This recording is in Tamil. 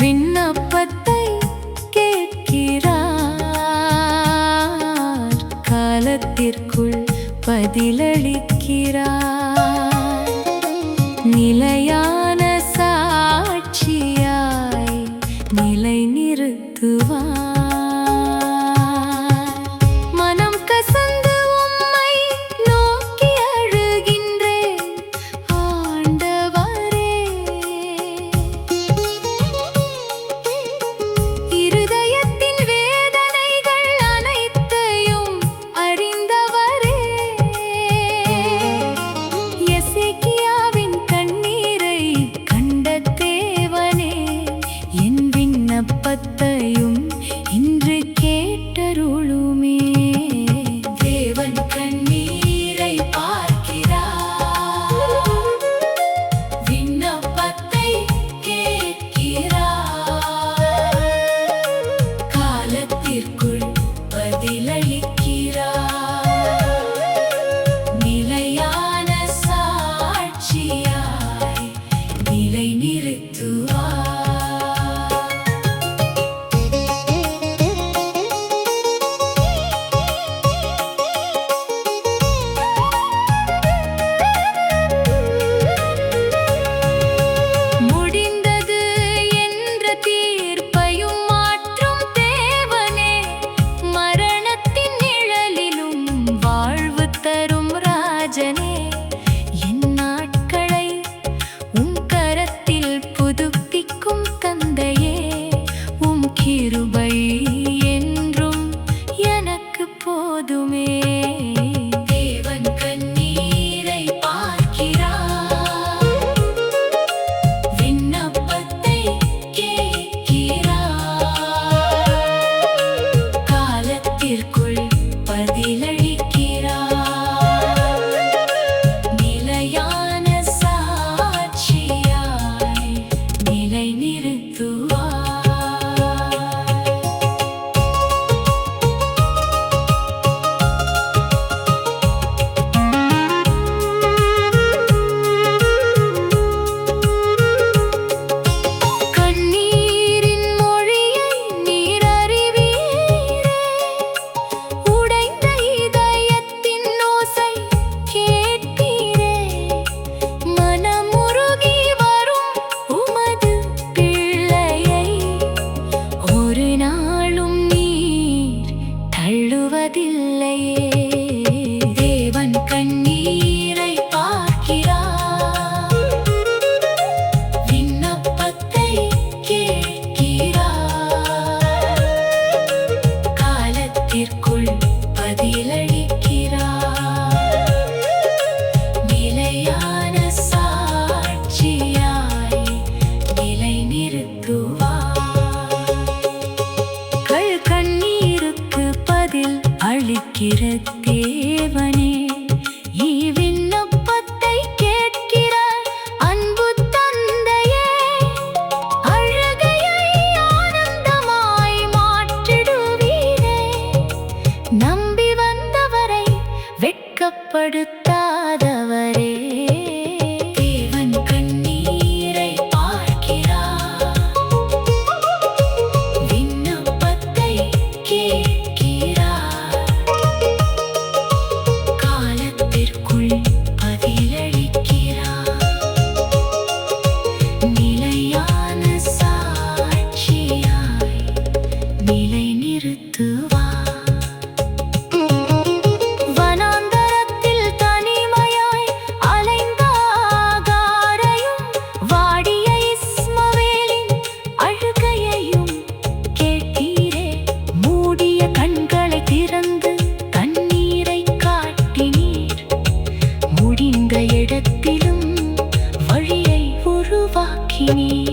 விண்ணப்பத்தை கேட்கிறார், காலத்திற்குள் பதிலளிக்கிறார். நிலையான சாட்சியாய் நிலை நிறுத்துவார். மனம் கசந்து உம்மை நோக்கி அழுகின்றேன் ஆண்டவரே. இருதயத்தின் வேதனைகள் அனைத்தையும் அறிந்தவரே. எசேக்கியாவின் கண்ணீரை கண்ட தேவனே, என் விண்ணப்பத்தையும் இன்று கேட்டருளுமே. தேவன் கண்ணீரை பார்க்கிறார், விண்ணப்பத்தை கேட்கிறார், காலத்திற்குள் பதிலளிக்கிறார். நிலையான சாட்சியாய் நிலை நிறுத்துவார். முடிந்தது என்ற தீர்ப்பையும் மாற்றும் தேவனே, மரணத்தின் நிழலிலும் வாழ்வு தரும் ராஜனே. என் நாட்களை உம் கரத்தில் புதுப்பிக்கும் தந்தையே, உம் கிருபை என்றும் எனக்கு போதுமே. தேவன் கண்ணீரை பார்க்கிறார், விண்ணப்பத்தை கேட்கிறார், காலத்திற்குள் பதிலளிக்கிறார். நிலையான சாட்சியாய் நிலை நிறுத்துவார். கண்ணீரின் மொழியை நீர் அறிவீரே, உடைந்த இதயத்தின் ஓசை கேட்பீரே. மனமுருகி வரும் உமது பிள்ளையை ஒரு நாளும் நீர் தள்ளுவதில்லையே. தேவன் கண்ணீரை பார்க்கிறார், விண்ணப்பத்தை கேட்கிறார், காலத்திற்குள் பதிலளிக்கிறார். நிலையான சாட்சியாய் நிலை நிறுத்துவார். கண்ணீருக்கு பதில் அளிக்கிற தேவனே, விண்ணப்பத்தை கேட்கிறார் அன்பு தந்தையே. அழுகையை ஆனந்தமாய் மாற்றிடுவீரே, நம்பி வந்தவரை வெட்கப்படுத்தாதவரே. தேவன் கண்ணீரை பார்க்கிறார், விண்ணப்பத்தை கேட்கிறார், காலத்திற்குள் பதிலளிக்கிறார். நிலையான சாட்சியாய் நிலை நிறுத்துவார். வனாந்தரத்தில் தனிமையாய் அலைந்த ஆகாரையும், வாடிய இஸ்மவேலின் அழுகையையும் கேட்டீரே. மூடிய கண்களை திறந்து தண்ணீரை காட்டினீர், முடிந்த இடத்திலும் வழியை உருவாக்கினீர்.